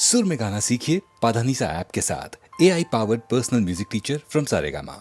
सुर में गाना सीखिए पाधानीसा ऐप के साथ। AI powered personal music teacher from Saregama.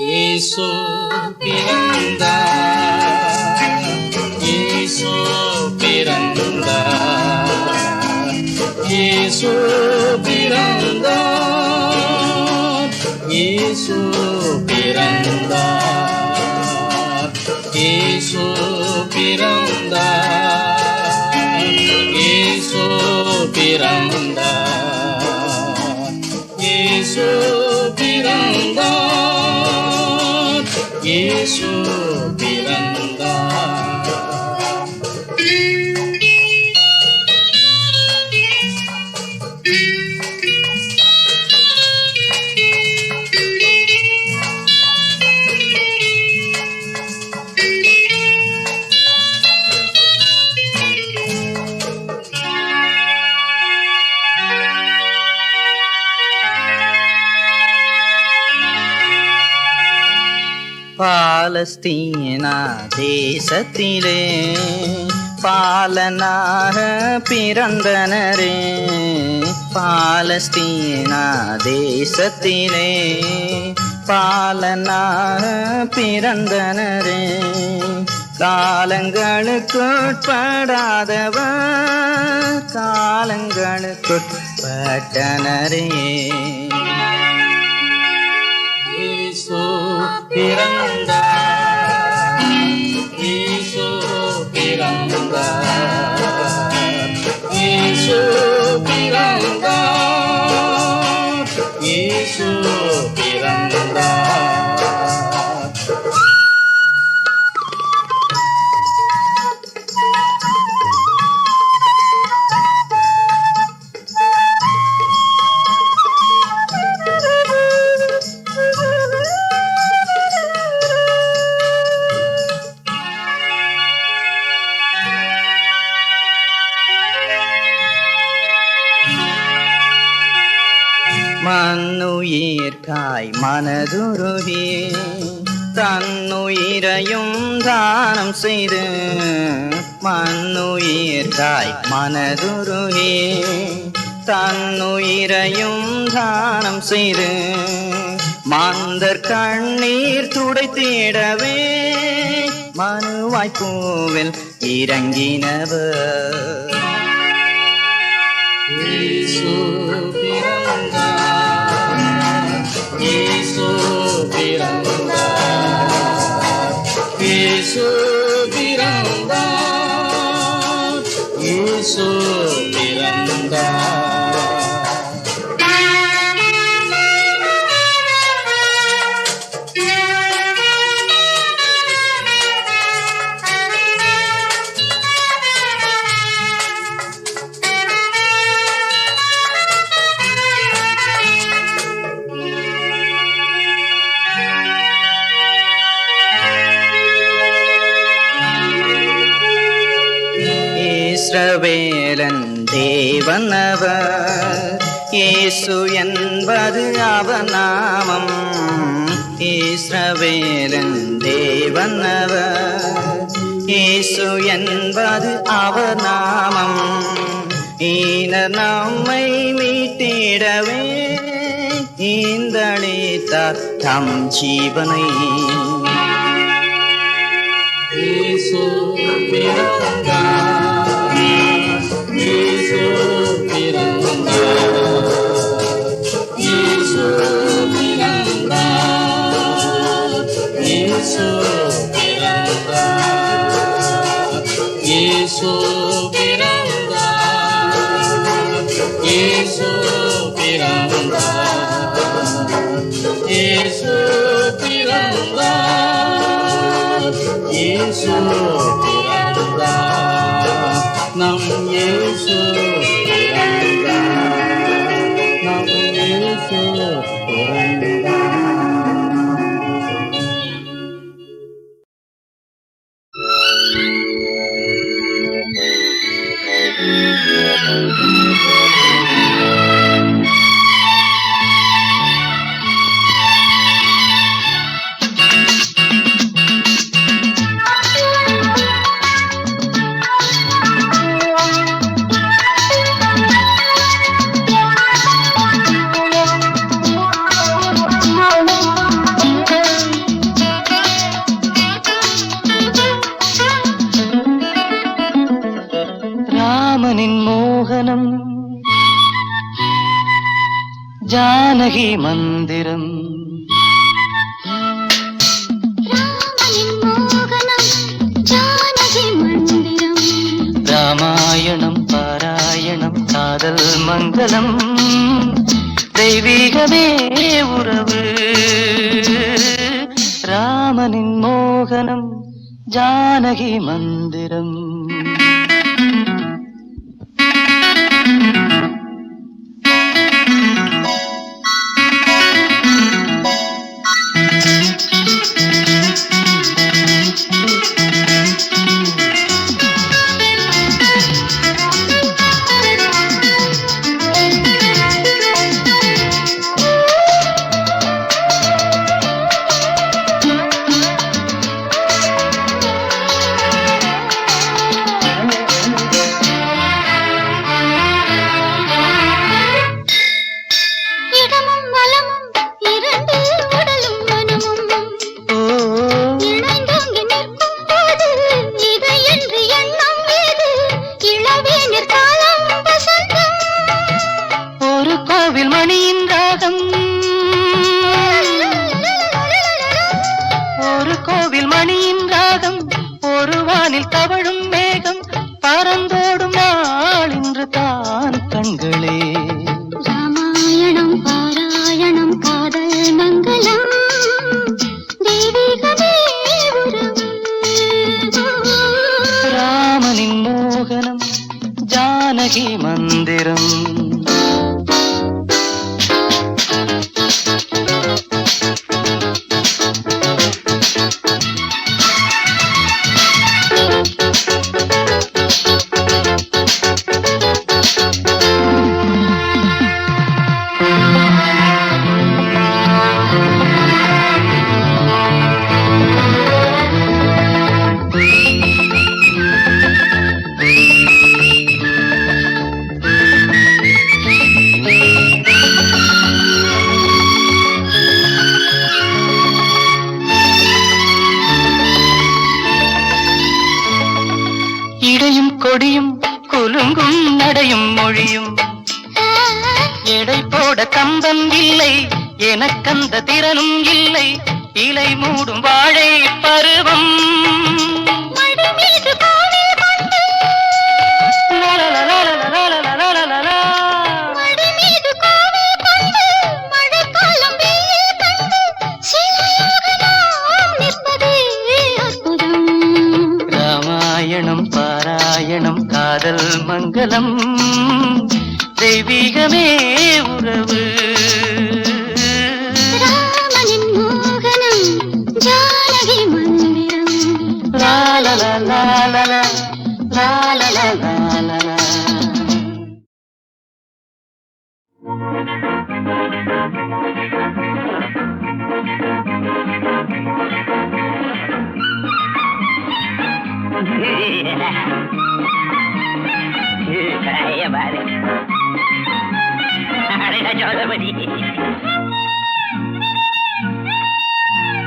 இயேசு பிறந்தார், இயேசு பிறந்தார், இயேசு பிறந்தார், இயேசு பிறந்தார், இயேசு பிறந்தார், இயேசு பிறந்தார், இயேசு பிறந்தார், இயேசு பிறந்தார். பாலஸ்தீனா தேசத்திலே பாலனாக பிறந்தனரே, பாலஸ்தீனா தேசத்திலே பாலனாக பிறந்தனரே, காலங்களுக்குட்படாதவர் காலங்களுக்குட்பட்டனரே. இயேசு பிறந்தார், இயேசு பிறந்தார், இயேசு பிறந்தார், இயேசு பிறந்தார். மண்ணுயிர்காய் மனதுருகி தன்னுயிரையும் தானம் செய்து, மண்ணுயிர்காய் மனதுருகி தன்னுயிரையும் தானம் செய்து, மாந்தர் கண்ணீர் துடைத்திடவே மனுவாய்ப்பூவில் இறங்கினவர். இயேசு பிறந்தார், இயேசு பிறந்தார், இயேசு பிறந்தார், இயேசு பிறந்தார். இஸ்ரவேலன் தேவன் அவர், இயேசு என்பது அவர் நாமம். இஸ்ரவேலன் தேவன் அவர், இயேசு என்பது அவர் நாமம். ஈனர் நம்மை மீட்டிடவே ஈந்தளித்தார் தம் ஜீவனை. இயேசு பிறந்தார், இயேசு பிறந்தார், இயேசு பிறந்தார், இயேசு பிறந்தார், இயேசு பிறந்தார், இயேசு பிறந்தார், இயேசு பிறந்தார். இயேசு பிறந்தார், நம் இயேசு பிறந்தார், நம் இயேசு பிறந்தார். ராமனின் மோகனம் ஜானகி மந்திரம் ராமாயணம் பாராயணம் காதல் மங்களம் தெய்வீகமே உறவு ராமனின் மோகனம் ஜானகி மந்திரம் ஜானகி மந்திரம் கொடியும் குலுங்கும் நடையும் மொழியும் எடை போட கம்பம் இல்லை எனக்கந்த திறனும் இல்லை இலை மூடும் வாழை பருவம் ராமாயணம் பாராயணம் காதல் மங்களம் தெய்வீகமே உறவு ராமனின் மோகனம் ஜானகி மந்திரம் லா லா லா லா லா லா லா லா லா லா.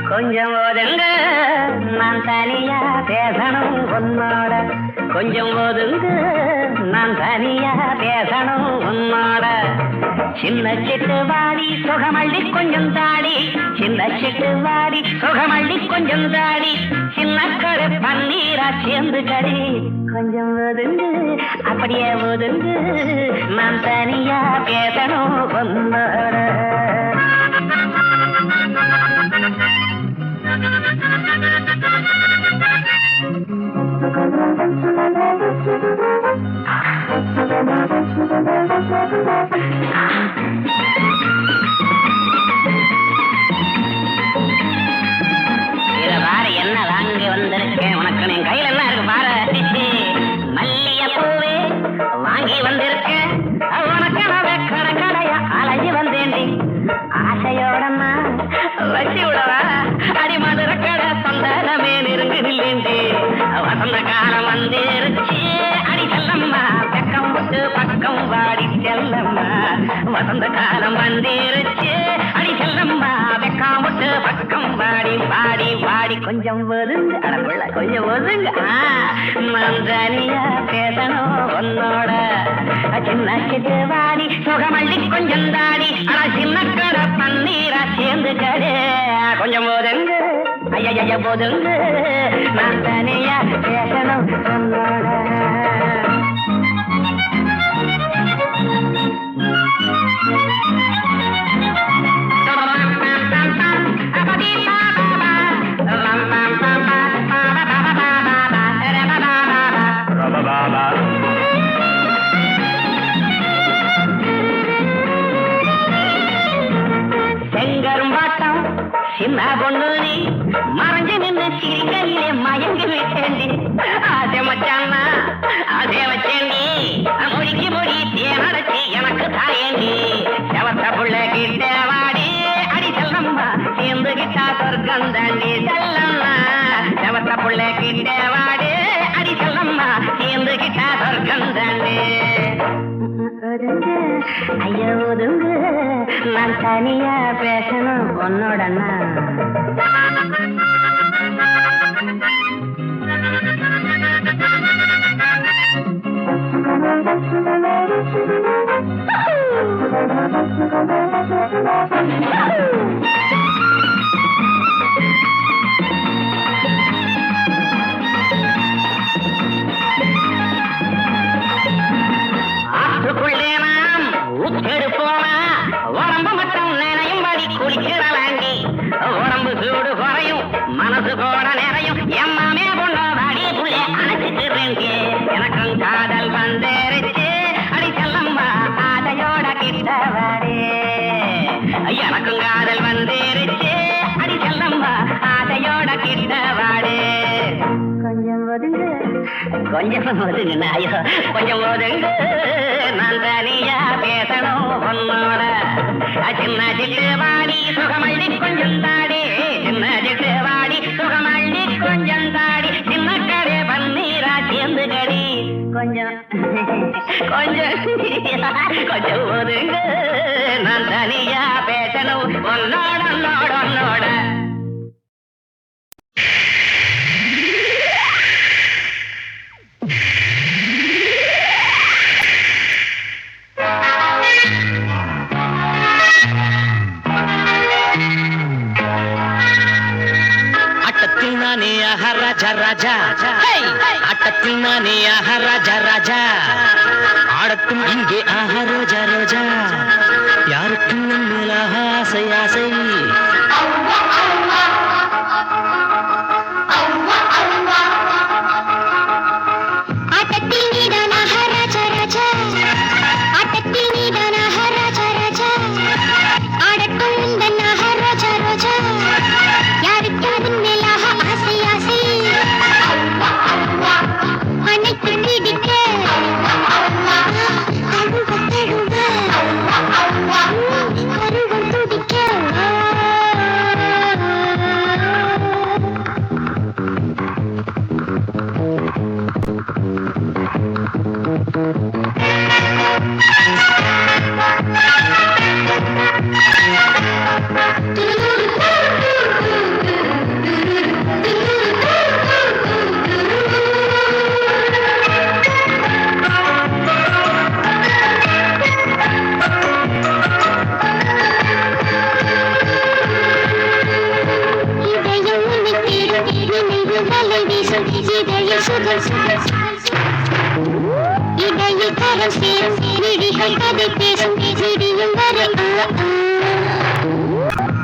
கொஞ்சம் ஒதுங்க நான் தனியா பேசணும் உன்னோட கொஞ்சம் ஒதுங்க நான் தனியா பேசணும் உன்னோட சின்ன சிட்டு வாடி சுகமள்ளி கொஞ்சம் தாடி சின்ன சிட்டு வாடி சுகமள்ளி கொஞ்சம் தாடி சின்ன கரு பன்னீரா சேர்ந்து கடி கொஞ்சம் ஒதுங்கு அப்படியே ஒதுங்கு நான் தனியா பேசணும் உன்னோட வசந்த காலம் வந்திருச்சு அடி செல்லம்மா வெக்காமட்டு பக்கம் வாடி வாடி வாடி கொஞ்சம் ஒதுங்க அடப்புள்ள கொஞ்சம் ஒதுங்க மந்தனியா பேசணும் உன்னோட சின்ன சிட்டு வாடி சுகமல்லி கொஞ்சம் தாடி ஆனா சின்ன கடை பன்னீரா சேர்ந்து கடை கொஞ்சம் ஒதுங்க ஐயா ஒதுங்க நான் தனியா பேசணும் உன்னோட செங்கரும்பாட்டம் சின்ன பொண்ணு நீ மறைஞ்சு நின்று சிரிக்கையிலே மயங்கி விட்டேண்டி ஆசை மச்சான்னா ஆசை வச்சேண்டி மொழிக்கு மொழி தேனடைச்சி எனக்கு தாயேண்டி செவத்த புள்ள கிட்ட வாடி அடி செல்லம்மா சேர்ந்து கிட்டா சொர்க்கம் தாண்டி செல்லம்மா செவத்த புள்ள கிட்ட வாடி அடி செல்லம்மா சேர்ந்து கிட்டா சொர்க்கம் தாண்டி ஐயா ஒதுங்க நான் தனியா பேசணும் உன்னோடனா ஆற்றுக்குள்ளே நாம் உச்செடுப்போனா உடம்பு மட்டும் நினையும்படி குளிக்கிறலாண்டி உடம்பு சூடு குறையும் மனசு கூட நிறையும் எம்மாமே பொண்ணு வாடி புள்ளே அணைச்சிக்கிறேன்டி எனக்கும் காதல் வந்தேறிச்சு அடி செல்லம்மா ஆதையோட கிட்ட வாடி எனக்கும் காதல் வந்தேறிச்சு அடி செல்லம்மா ஆதையோட கிட்ட வாடி கொஞ்சம் ஒதுங்க கொஞ்சம் ஒதுங்க ஐயோ கொஞ்சம் ஒதுங்க நான் தனியா பேசணும் உன்னோட சின்ன சிட்டு வாடி சுகமல்லி கொஞ்சம் தாடி சின்ன சிட்டு வாடி சுகமல்லி கொஞ்சம் தாடி சின்ன கடை பன்னீரா சேர்ந்து கடி கொஞ்சம் கொஞ்சம் கொஞ்சம் ஒதுங்க நான் தனியா பேசணும் உன்னோட உன்னோட உன்னோட நானே ஆஹா ராஜா ராஜா ஆட்டத்தில் நானே ஆஹா ராஜா ராஜா ஆடட்டும் இங்கே ஆஹா ரோஜா ரோஜா யாருக்கும் நம்மில் ஆஹா ஆசை ஆசை ஆட்டத்தில் நீதான் ஆஹா ராஜா ராஜா ஆட்டத்தில் நீதான் ஆஹா ராஜா ராஜா ஆடட்டும் உந்தன் ஆஹா ரோஜா ரோஜா யாருக்கு அதன் மேல் ஆஹா ஆசை ஆசை அனைத்து பிடிக்க தழுவ தழுவ கருவம் துடிக்க இடையில் கரம் சேரும் விழிகள் கதை பேசும் விடியும் வரை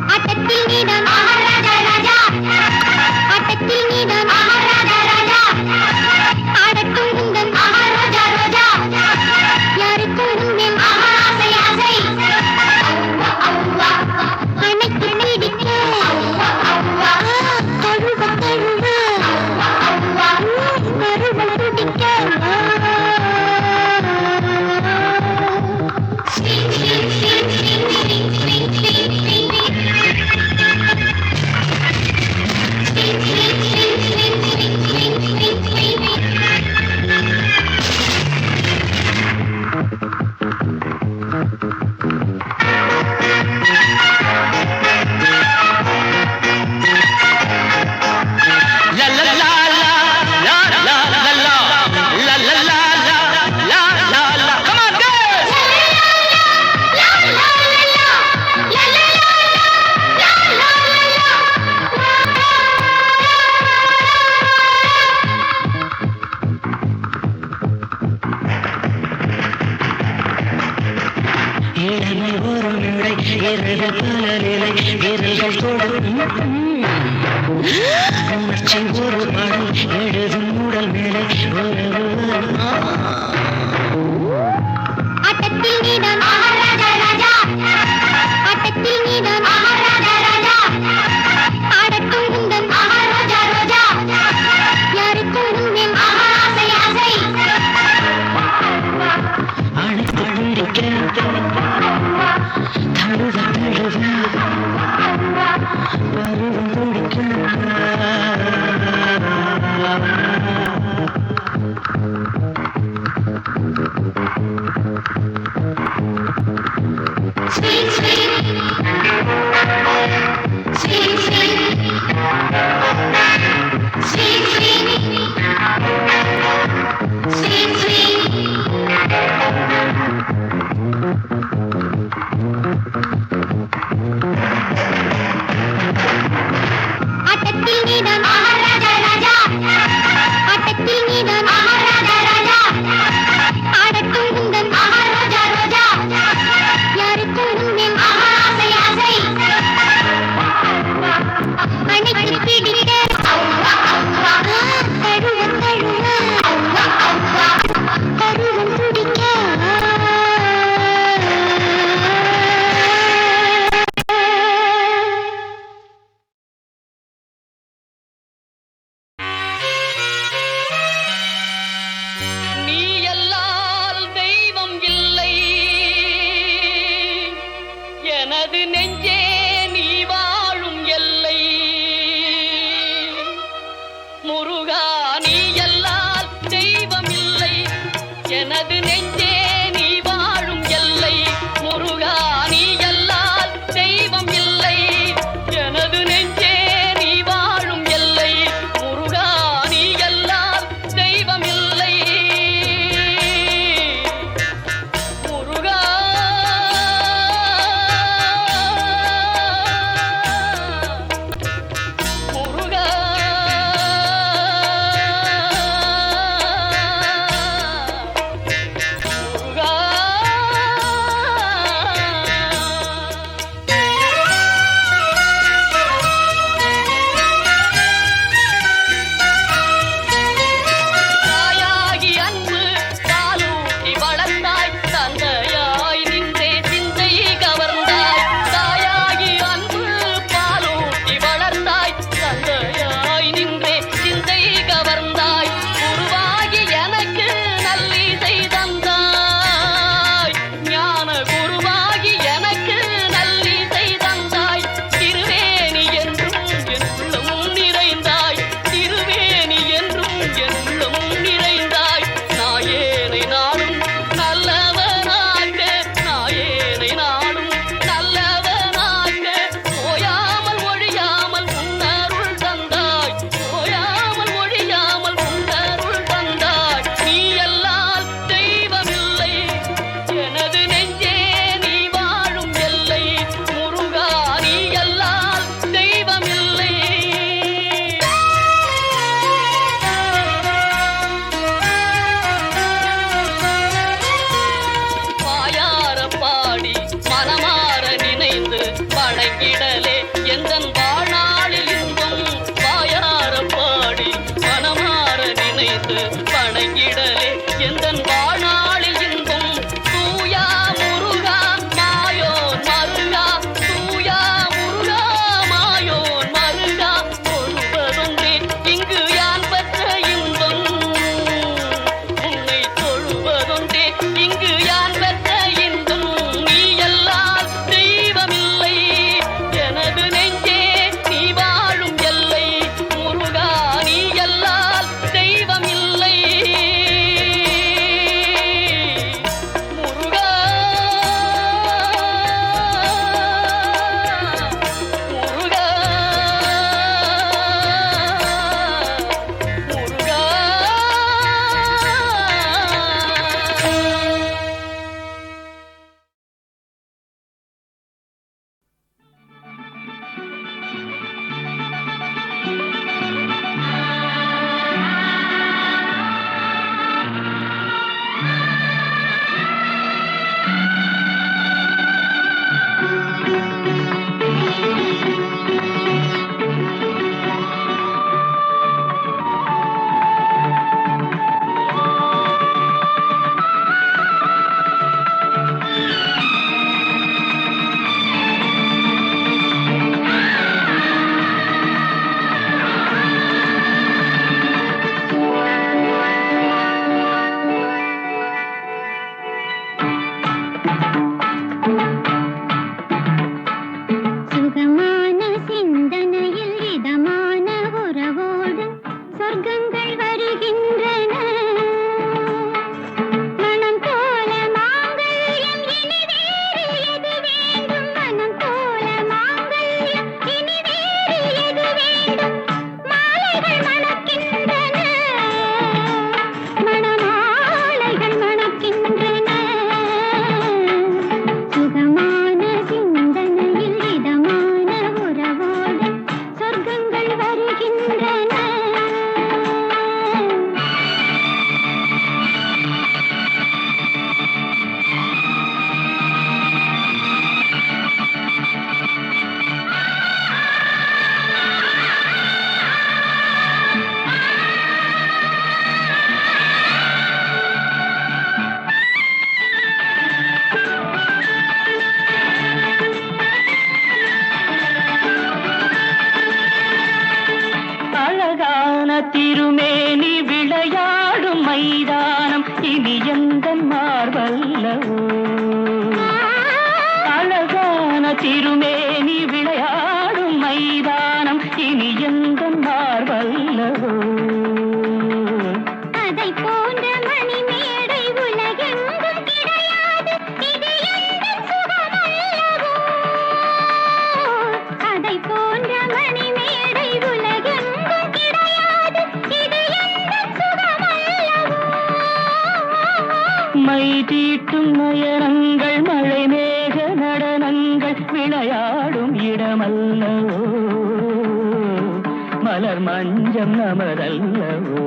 ஆட்டத்தில் நீதான் ராஜா ராஜா ஆட்டத்தில் நீதான் ராஜா ராஜா ஆடட்டும் உந்தன் ரோஜா ரோஜா யாருக்கும் உந்தன் ஆசை ஆசை அனைத்து நீடிக்க தழுவ தழுவ கருவம் துடிக்க ஒரு நிலை இரவு பல நிலை விரல்கள் தொடும் உணர்ச்சி ஒரு படம் எழுதும் உடல் நிலை ஆட்டத்தில் நீதான் மகாராஜா ராஜா ஆட்டத்தில் நீதான் மகாராஜா ராஜா ஆடட்டும் உந்தன் மகாராஜா ரோஜா யாருக்கும் உன்மேல் ஆசை ஆசை அணைப்பழுக்க தழுத தழுத பருவம் துடிக்க Sweet, sweet, sweet, sweet, sweet, sweet, sweet, sweet. ஆட்டத்தில் நீதான் மகாராஜா ராஜா ஆட்டத்தில் நீதான் மகாராஜா ராஜா ஆடட்டும் உந்தன் மகாராஜா ரோஜா யாருக்கும் உன்மேல் ஆசை ஆசை அணைத்து பிடிக்க தழுவ தழுவ பருவம் துடிக்க நீ அல்லால் தெய்வம் இல்லை எனது நெஞ்சே நீ வாழும் எல்லை முருகா நீ அல்லால் தெய்வம் இல்லை எனது நெஞ்சே நீ வாழும் எல்லை முருகா நீ அல்லால் தெய்வம் இல்லை எனது நெஞ்சே நீ வாழும் எல்லை முருகா நீ அல்லால் தெய்வம் இல்லை முருகா முருகா சொர்க்கங்கள் வருகின்றன மனம் போல மாங்கல்யம் இனி வேறு எது வேண்டும் மனம் போல மாங்கல்யம் இனி வேறு எது வேண்டும் மாலைகள் மணக்கின்றன மணமாலைகள் மணக்கின்றன சுகமான சிந்தனையில் இதமான உறவோடு சொர்க்கங்கள் வருகின்றன அழகான திருமேனி விளையாடும் மைதானம் இனி எந்த மார்பல்லவோ அழகான திருமேனி விளையாடும் மைதானம் இனி எந்த மார்பல்லவோ அதை போன்ற மணிமேடை உலகெங்கும் கிடையாது இது எந்தன் சுகமல்லவோ அதை போன்ற மணிமேடை உலகெங்கும் கிடையாது இது எந்தன் சுகமல்லவோ மை தீட்டும் நயனங்கள் மழை மேக நடனங்கள் விளையாடும் இடமல்லவோ மலர் மஞ்சம் நமதல்லவோ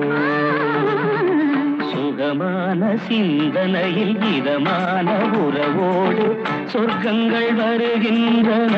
சுகமான சிந்தனையில் இதமான உறவோடு சொர்க்கங்கள் வருகின்றன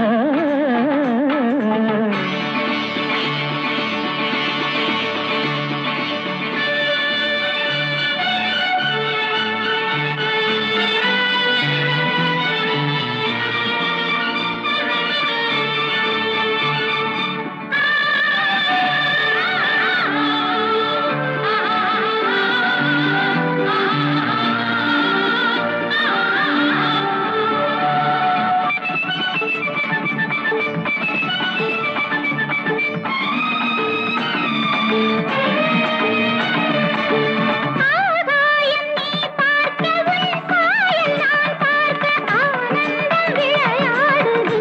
ஆகாயம் நீ பார்க்க உன் சாயல் நான் பார்க்க ஆனந்தம் விளையாடுது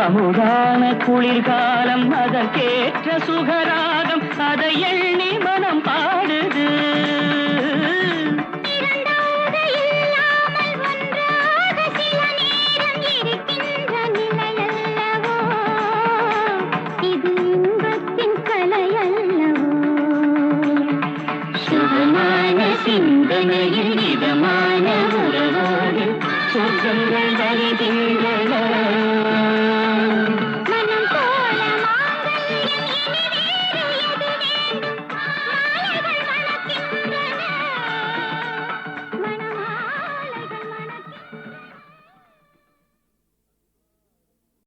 அமுதான குளிர்காலம் அதற்கேற்ற சுகராகம் அதை எண்ணி மனம் பாடுது இரண்டாக இல்லாமல் ஒன்றாக சில நேரம் இருக்கின்ற நிலையல்லவோ இது இன்பத்தின் கலையல்லவோ சுகமான சிந்தனையில் இதமான உறவோடு சொர்க்கங்கள் வருகின்றன